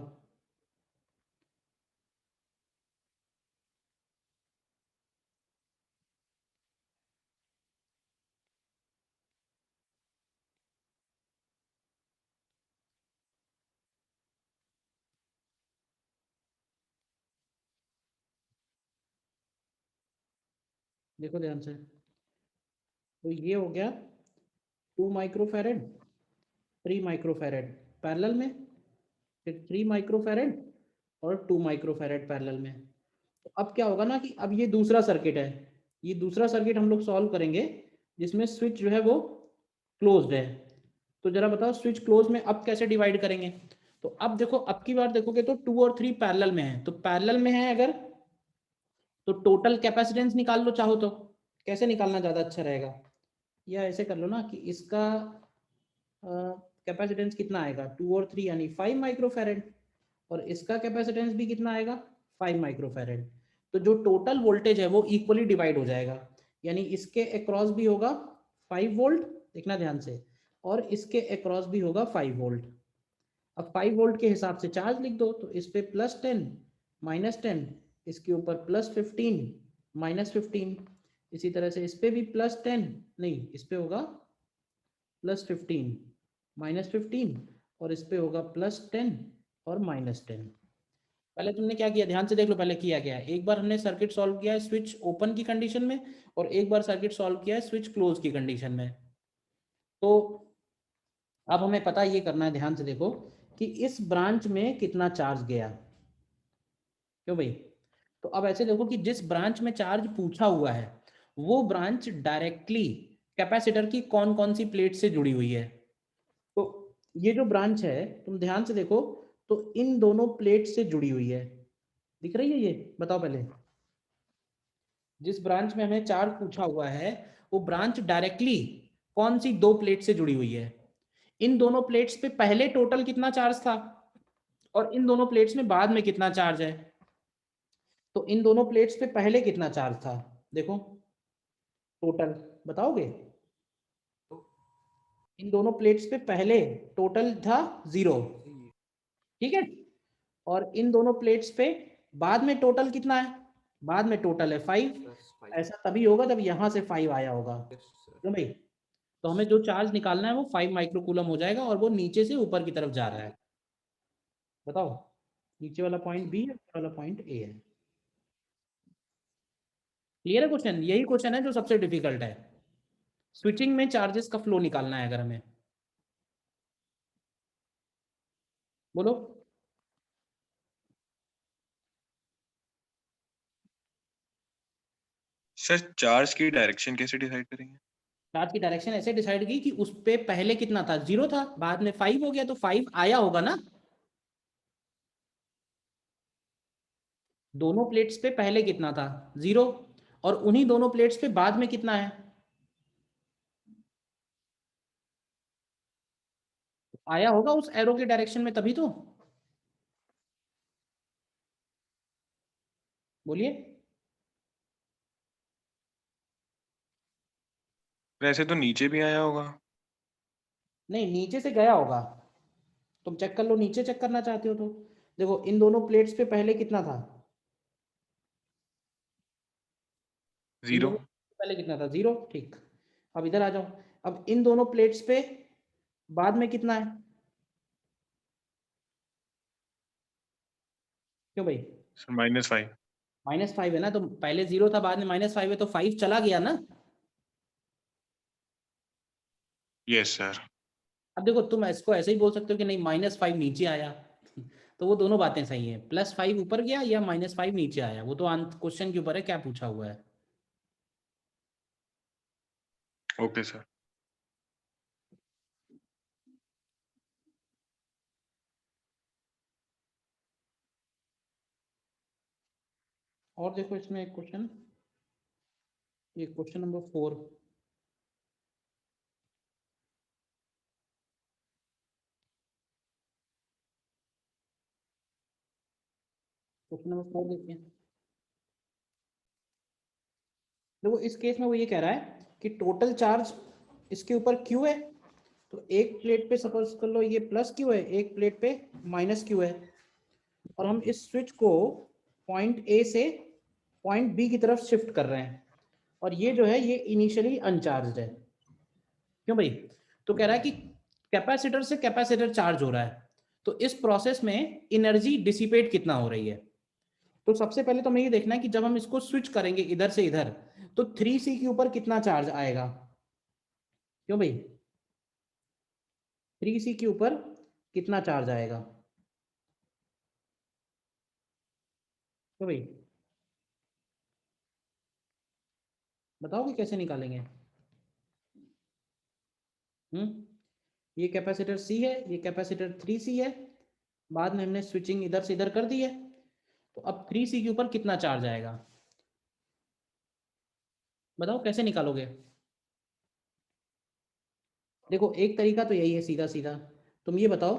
देखो ध्यान से, तो ये हो गया 2 माइक्रोफेरेड, 3 माइक्रोफेरेड पैरेलल में, फिर 3 माइक्रोफेरेड और 2 माइक्रोफेरेड पैरेलल में। तो अब क्या होगा ना कि अब ये दूसरा सर्किट है, ये दूसरा सर्किट हम लोग सॉल्व करेंगे जिसमें स्विच जो है वो क्लोज्ड है। तो जरा बताओ स्विच क्लोज में अब कैसे डिवाइड करेंगे? तो अब देखो, अब की बार देखोगे तो 2 और 3 पैरेलल में है, तो पैरेलल में है अगर, तो टोटल कैपेसिटेंस निकाल लो चाहो तो। कैसे निकालना ज़्यादा अच्छा रहेगा? या ऐसे कर लो ना कि इसका कैपेसिटेंस कितना आएगा, 2 और 3 यानी 5 माइक्रोफेरेड, और इसका कैपेसिटेंस भी कितना आएगा, 5 माइक्रोफेरेड। तो जो टोटल वोल्टेज है वो इक्वली डिवाइड हो जाएगा, यानी इसके अक्रॉस भी होगा 5 वोल्ट, देखना ध्यान से, और इसके अक्रॉस भी होगा 5 वोल्ट। अब 5 वोल्ट के हिसाब से चार्ज लिख दो, तो इस पे +10, -10, इसके ऊपर +15, -15, इसी तरह से इस पे भी +10, नहीं इस पे होगा +15, -15, और इस पे होगा +10 और -10। पहले तुमने क्या किया, ध्यान से देख लो, पहले किया क्या है, एक बार हमने सर्किट सॉल्व किया है स्विच ओपन की कंडीशन में, और एक बार सर्किट सॉल्व किया है स्विच क्लोज की कंडीशन में। तो अब हमें पता ये करना है, ध्यान से देखो, कि इस ब्रांच में कितना चार्ज गया, क्यों भाई? तो अब ऐसे देखो कि जिस ब्रांच में चार्ज पूछा हुआ है वो ब्रांच डायरेक्टली कैपेसिटर की कौन कौन सी प्लेट से जुड़ी हुई है। तो ये जो ब्रांच है तुम ध्यान से देखो, तो इन दोनों प्लेट से जुड़ी हुई है, दिख रही है ये? बताओ पहले, जिस ब्रांच में हमें चार्ज पूछा हुआ है वो ब्रांच डायरेक्टली कौन सी 2 प्लेट से जुड़ी हुई है? इन दोनों प्लेट्स पे पहले टोटल कितना चार्ज था, और इन दोनों प्लेट्स में बाद में कितना चार्ज है? तो इन दोनों प्लेट्स पे पहले कितना चार्ज था, देखो टोटल बताओगे? इन दोनों प्लेट्स पे पहले टोटल था 0, ठीक है, और इन दोनों प्लेट्स पे बाद में टोटल कितना है, बाद में टोटल है 5। ऐसा तभी होगा जब यहाँ से 5 आया होगा, क्यों भाई? तो हमें जो चार्ज निकालना है वो 5 माइक्रोकूलम हो जाएगा, और वो नीचे से ऊपर की तरफ जा रहा है। बताओ, नीचे वाला पॉइंट बी है, ऊपर वाला पॉइंट ए है। क्लियर है क्वेश्चन? यही क्वेश्चन है जो सबसे डिफिकल्ट है, स्विचिंग में चार्जेस का फ्लो निकालना है अगर हमें। बोलो। सर चार्ज की डायरेक्शन कैसे डिसाइड करेंगे? चार्ज की डायरेक्शन ऐसे डिसाइड की कि उस पे पहले कितना था, 0 था, बाद में 5 हो गया, तो 5 आया होगा ना। दोनों प्लेट्स पे पहले कितना था, 0, और उन्हीं दोनों प्लेट्स पे बाद में कितना है, आया होगा उस एरो के डायरेक्शन में, तभी तो। बोलिए। वैसे तो नीचे भी आया होगा। नहीं, नीचे से गया होगा, तुम चेक कर लो, नीचे चेक करना चाहते हो तो देखो इन दोनों प्लेट्स पे पहले कितना था, इन 0। दोनों पहले कितना था, 0, ठीक। अब इधर आ जाओ, अब इन दोनों प्लेट्स पे बाद में कितना है, क्यों भाई? सर -5। -5 है ना, तो पहले 0 था, बाद में -5 है, तो 5 चला गया ना। Yes sir. अब देखो, तुम इसको ऐसे ही बोल सकते हो कि नहीं -5 नीचे आया तो वो दोनों बातें सही है, +5 ऊपर गया या -5 नीचे आया, वो तो क्वेश्चन के ऊपर है क्या पूछा हुआ है। Okay sir. और देखो इसमें एक क्वेश्चन, ये क्वेश्चन नंबर 4, क्वेश्चन नंबर 4 देखिए। देखो इस केस में वो ये कह रहा है कि टोटल चार्ज इसके ऊपर Q है, तो एक प्लेट पे सपोज कर लो ये प्लस क्यू है, एक प्लेट पे माइनस क्यू है, और हम इस स्विच को पॉइंट ए से पॉइंट बी की तरफ शिफ्ट कर रहे हैं, और ये जो है ये इनिशियली अनचार्ज है। क्यों भाई? तो कह रहा है कि कैपेसिटर से कैपेसिटर चार्ज हो रहा है, तो इस प्रोसेस में एनर्जी डिसिपेट कितना हो रही है। तो सबसे पहले तो हमें ये देखना है कि जब हम इसको स्विच करेंगे इधर से इधर, तो 3C के ऊपर कितना चार्ज आएगा। क्यों भाई? 3C के ऊपर कितना चार्ज आएगा? क्यों भाई? बताओगे कैसे निकालेंगे? ये कैपेसिटर C है, ये कैपेसिटर 3C है, बाद में हमने स्विचिंग इधर से इधर कर दी है, तो अब 3C के ऊपर कितना चार्ज आएगा, बताओ कैसे निकालोगे? देखो एक तरीका तो यही है सीधा सीधा, तुम ये बताओ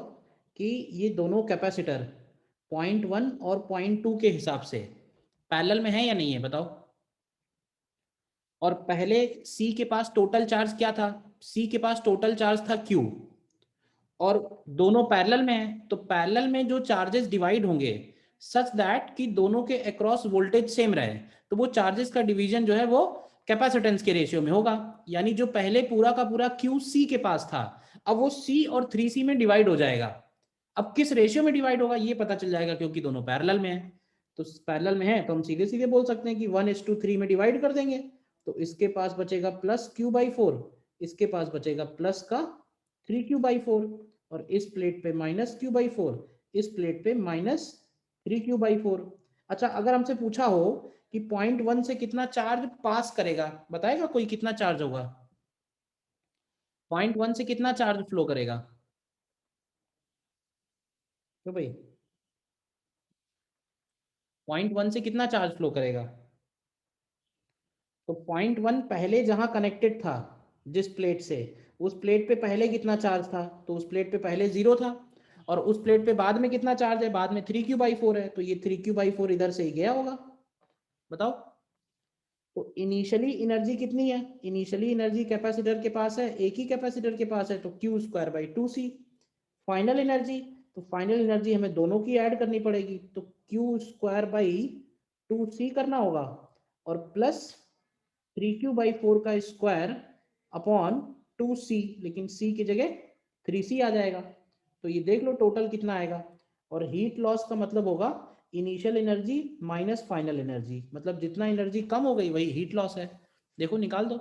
कि ये दोनों कैपेसिटर 0.1 और 0.2 के हिसाब से पैरेलल में है या नहीं है, बताओ। और पहले C के पास टोटल चार्ज क्या था? C के पास टोटल चार्ज था Q, और दोनों पैरेलल में है, तो पैरेलल में जो चार्जेस डिवाइड होंगे सच दैट कि दोनों के अक्रॉस वोल्टेज सेम रहे, तो वो चार्जेस का डिवीजन जो है वो कैपेसिटेंस के रेशियो में होगा। यानी जो पहले पूरा का पूरा Q C के पास था, अब वो C और 3C में डिवाइड हो जाएगा। अब किस रेशियो में डिवाइड होगा ये पता चल जाएगा, क्योंकि दोनों पैरेलल में है। तो पैरेलल में है तो हम सीधे सीधे बोल सकते हैं कि 1:3 में डिवाइड कर देंगे, तो इसके पास बचेगा प्लस Q/4, इसके पास बचेगा प्लस का 3Q/4, और इस प्लेट पे माइनस Q/4, इस प्लेट पे माइनस 3Q/4। अच्छा, अगर हमसे पूछा हो कि 0.1 से कितना चार्ज पास करेगा, बताएगा कोई कितना चार्ज होगा? 0.1 से कितना चार्ज फ्लो करेगा? तो भाई 0.1 से कितना चार्ज फ्लो करेगा? तो 0.1 पहले जहां कनेक्टेड था जिस प्लेट से, उस प्लेट पे पहले कितना चार्ज था? तो उस प्लेट पे पहले 0 था, और उस प्लेट पे बाद में कितना चार्ज है? बाद में 3Q/4 है, तो ये 3Q/4 इधर से ही गया होगा। बताओ। तो इनिशियली एनर्जी कितनी है? इनिशियली एनर्जी कैपेसिटर के पास है, एक ही कैपेसिटर के पास है, तो Q²/2C। फाइनल एनर्जी, तो फाइनल एनर्जी हमें दोनों की ऐड करनी पड़ेगी, तो Q²/2C करना होगा, और प्लस 3Q/4 का स्क्वायर अपॉन 2C, लेकिन C की जगह 3C आ जाएगा। तो ये देख लो टोटल कितना आएगा, और हीट लॉस का मतलब होगा initial energy minus final energy, मतलब जितना एनर्जी कम हो गई वही हीट लॉस है। देखो निकाल दो,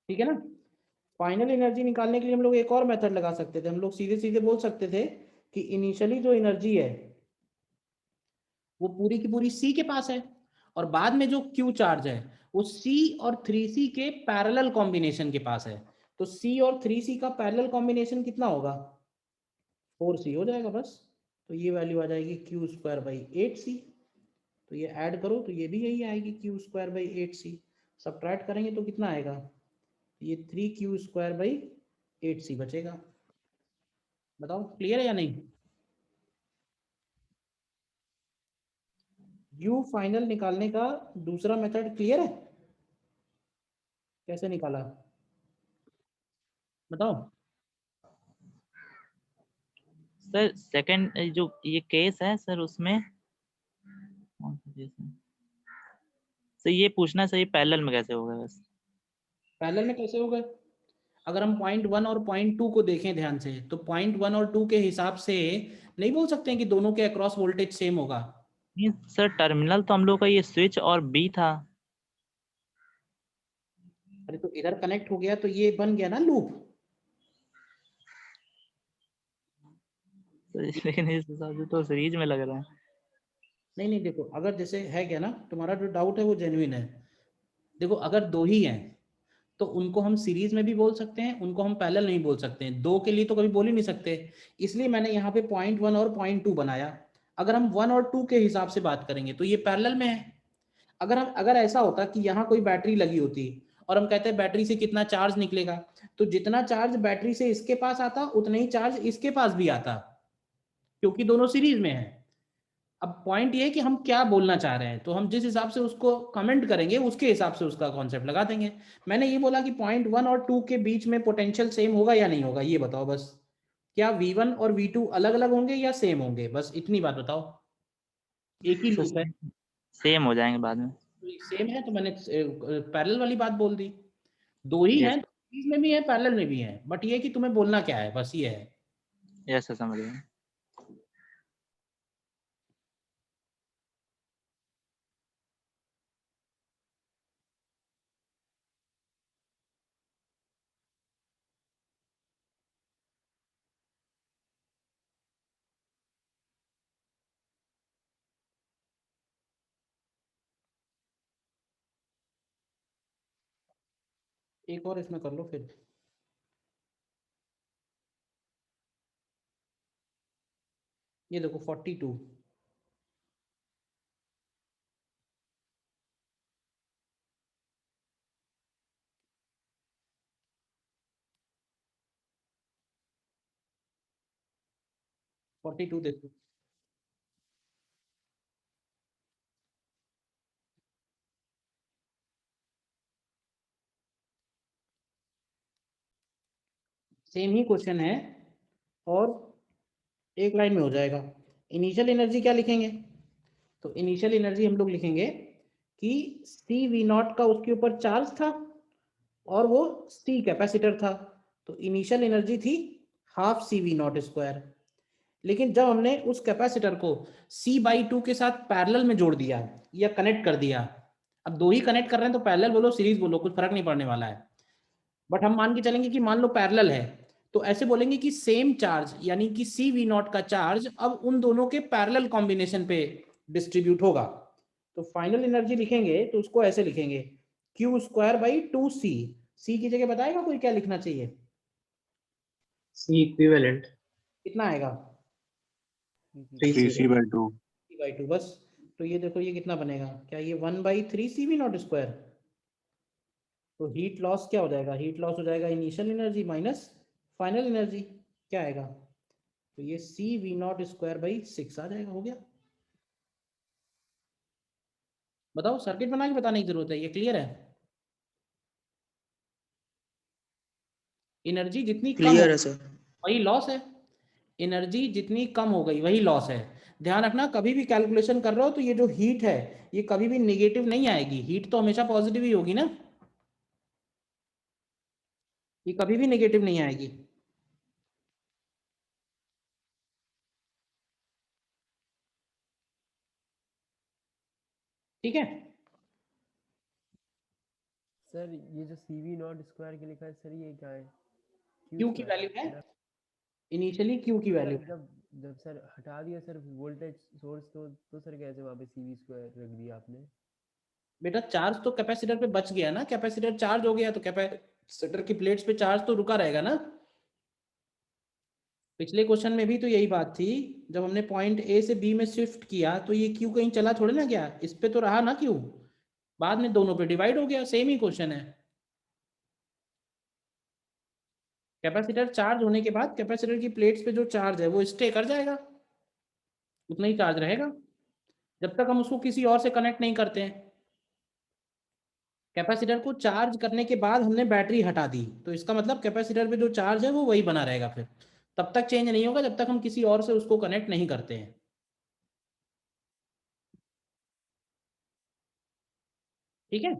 ठीक है ना। फाइनल एनर्जी निकालने के लिए हम लोग एक और मेथड लगा सकते थे, हम लोग सीधे सीधे बोल सकते थे कि इनिशियली जो एनर्जी है वो पूरी की पूरी C के पास है, और बाद में जो Q चार्ज है वो C और 3C के पैरेलल कॉम्बिनेशन के पास है। तो C और 3C का पैरेलल कॉम्बिनेशन कितना होगा? 4C हो जाएगा बस। तो ये वैल्यू आ जाएगी Q²/8C। तो ये ऐड करो तो ये भी यही आएगी Q²/8C। सब्ट्रैक्ट करेंगे तो कितना आएगा? ये 3Q²/8C बचेगा। बताओ क्लियर है या नहीं? U फाइनल निकालने का दूसरा मेथड क्लियर है? कैसे निकाला बताओ। सर सेकंड जो ये केस है सर, उसमें कौन सा केस है सर, ये पूछना सही पैरेलल में कैसे होगा बस। पैरेलल में कैसे होगा? अगर हम 0.1 और 0.2 को देखें ध्यान से, तो 0.1 और 2 के हिसाब से नहीं बोल सकते हैं कि दोनों के अक्रॉस वोल्टेज सेम होगा। नहीं सर, टर्मिनल तो हम लोग का ये स्विच और बी था। अरे तो इधर कनेक्ट हो गया तो ये बन गया ना लूप। तो लेकिन इस हिसाब से तो सीरीज में लग रहा है। नहीं नहीं, देखो अगर जैसे है क्या ना, तुम्हारा जो डाउट है वो जेन्युइन है। देखो अगर दो ही हैं तो उनको हम सीरीज में भी बोल सकते हैं, उनको हम पैरेलल नहीं बोल सकते हैं, दो के लिए तो कभी बोल ही नहीं सकते। इसलिए मैंने यहाँ पे 0.1 और 0.2 बनाया। अगर हम 1 और 2 के हिसाब से बात करेंगे तो ये पैरेलल में है। अगर ऐसा होता कि यहाँ कोई बैटरी लगी होती और हम कहते हैं बैटरी से कितना चार्ज निकलेगा, तो जितना चार्ज बैटरी से इसके पास आता उतना ही चार्ज इसके पास भी आता, क्योंकि दोनों सीरीज में है। अब पॉइंट ये है कि हम क्या बोलना चाह रहे हैं, तो हम जिस हिसाब से उसको कमेंट करेंगे उसके हिसाब से उसका कॉन्सेप्ट लगा देंगे। मैंने ये बोला कि पॉइंट 1 और 2 के बीच में पोटेंशियल सेम होगा या नहीं होगा, ये बताओ बस। क्या V1 और V2 अलग अलग होंगे या सेम होंगे, बस इतनी बात बताओ। एक ही लूप है, सेम हो जाएंगे बाद में। सेम है तो मैंने पैरेलल वाली बात बोल दी। दो ही यस हैं, सीरीज में भी है पैरेलल में भी है, बट ये कि तुम्हें बोलना क्या है, बस ये है। यस सर, समझ गए। एक और इसमें कर लो फिर। ये देखो 42, देखो। सेम ही क्वेश्चन है और एक लाइन में हो जाएगा। इनिशियल एनर्जी क्या लिखेंगे, तो इनिशियल एनर्जी हम लोग लिखेंगे कि CV0 का उसके ऊपर चार्ज था और वो C कैपेसिटर था, तो इनिशियल एनर्जी थी हाफ CV0²। लेकिन जब हमने उस कैपेसिटर को C/2 के साथ पैरेलल में जोड़ दिया या कनेक्ट कर दिया, अब दो ही कनेक्ट कर रहे हैं तो पैरेलल बोलो सीरीज बोलो, कुछ फर्क नहीं पड़ने वाला है, बट हम मान के चलेंगे कि मान लो पैरेलल है, तो ऐसे बोलेंगे कि सेम चार्ज यानी कि CV0 का चार्ज अब उन दोनों के पैरेलल कॉम्बिनेशन पे डिस्ट्रीब्यूट होगा। तो फाइनल एनर्जी लिखेंगे तो उसको ऐसे लिखेंगे Q²/2C। C की जगह बताएगा कोई क्या लिखना चाहिए, C इक्विवेलेंट कितना आएगा 3C/2। 3/2 बस। तो ये देखो ये कितना बनेगा, क्या ये 1/3 CV0²। तो हीट लॉस क्या हो जाएगा, हीट लॉस हो जाएगा initial energy minus final energy, क्या आएगा, तो ये CV0²/6 आ जाएगा। हो गया, बताओ सर्किट बना के बताने की जरूरत है, ये क्लियर है। एनर्जी जितनी कम हो क्लियर है सर। वही लॉस है, एनर्जी जितनी कम हो गई वही लॉस है। ध्यान रखना कभी भी कैलकुलेशन कर रहे हो तो ये जो हीट है ये कभी भी नेगेटिव नहीं आएगी, हीट तो हमेशा पॉजिटिव ही होगी ना, ये कभी भी नेगेटिव नहीं आएगी। ठीक है, सर ये जो CV0² के लिखा है सर, ये क्या है? क्यू की वैल्यू है, इनिशियली क्यू की वैल्यू है। जब जब सर हटा दिया सर वोल्टेज सोर्स, तो सर कैसे वहाँ पे CV² रख दिया आपने? बेटा चार्ज तो कैपेसिटर पे बच गया ना, कैपेसिटर चार्ज हो गया तो कैपेसिटर की प्लेट्स पे चार्ज तो रुका रहेगा ना। पिछले क्वेश्चन में भी तो यही बात थी, जब हमने पॉइंट ए से बी में शिफ्ट किया तो ये क्यू कहीं चला थोड़े ना गया, इस पे तो रहा ना क्यू, बाद में दोनों पे डिवाइड हो गया, सेम ही क्वेश्चन है। कैपेसिटर चार्ज होने के बाद कैपेसिटर की प्लेट्स पे जो चार्ज है वो स्टे कर जाएगा, उतना ही चार्ज रहेगा जब तक हम उसको किसी और से कनेक्ट नहीं करते हैं। कैपेसिटर को चार्ज करने के बाद हमने बैटरी हटा दी, तो इसका मतलब कैपेसिटर पे जो चार्ज है वो वही बना रहेगा, फिर तब तक चेंज नहीं होगा जब तक हम किसी और से उसको कनेक्ट नहीं करते हैं। ठीक है,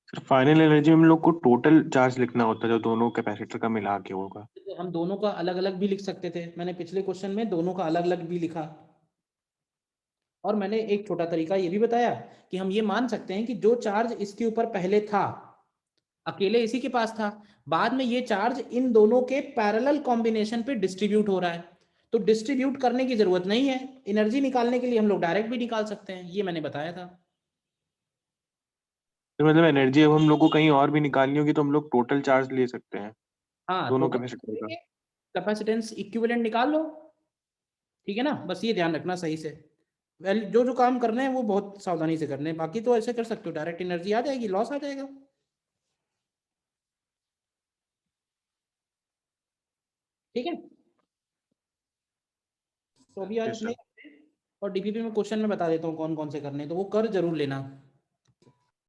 सर फाइनल एनर्जी हम लोग को टोटल चार्ज लिखना होता है जो दोनों कैपेसिटर का मिला के होगा। तो हम दोनों का अलग अलग भी लिख सकते थे, मैंने पिछले क्वेश्चन में दोनों का अलग अलग भी लिखा, और मैंने एक छोटा तरीका ये भी बताया कि हम ये मान सकते हैं कि जो चार्ज इसके ऊपर पहले था अकेले इसी के पास था, बाद में ये चार्ज इन दोनों के पैरेलल कॉम्बिनेशन पे डिस्ट्रीब्यूट हो रहा है, तो डिस्ट्रीब्यूट करने की जरूरत नहीं है, एनर्जी निकालने के लिए हम लोग डायरेक्ट भी निकाल सकते हैं, ये मैंने बताया था। तो मतलब एनर्जी अब हम लोग को कहीं और भी निकालनी होगी तो हम लोग टोटल चार्ज ले सकते हैं हाँ दोनों टोटल कैपेसिटर का। कैपेसिटेंस इक्विवेलेंट निकाल लो, ठीक है ना, बस ये ध्यान रखना सही से। वेल जो जो काम करने हैं वो बहुत सावधानी से करने हैं, बाकी तो ऐसे कर सकते हो, डायरेक्ट एनर्जी आ जाएगी, लॉस आ जाएगा। ठीक है, तो अभी आज Yes, sir. इतने और डीपीपी में क्वेश्चन में बता देता हूँ कौन कौन से करने हैं, तो वो कर जरूर लेना।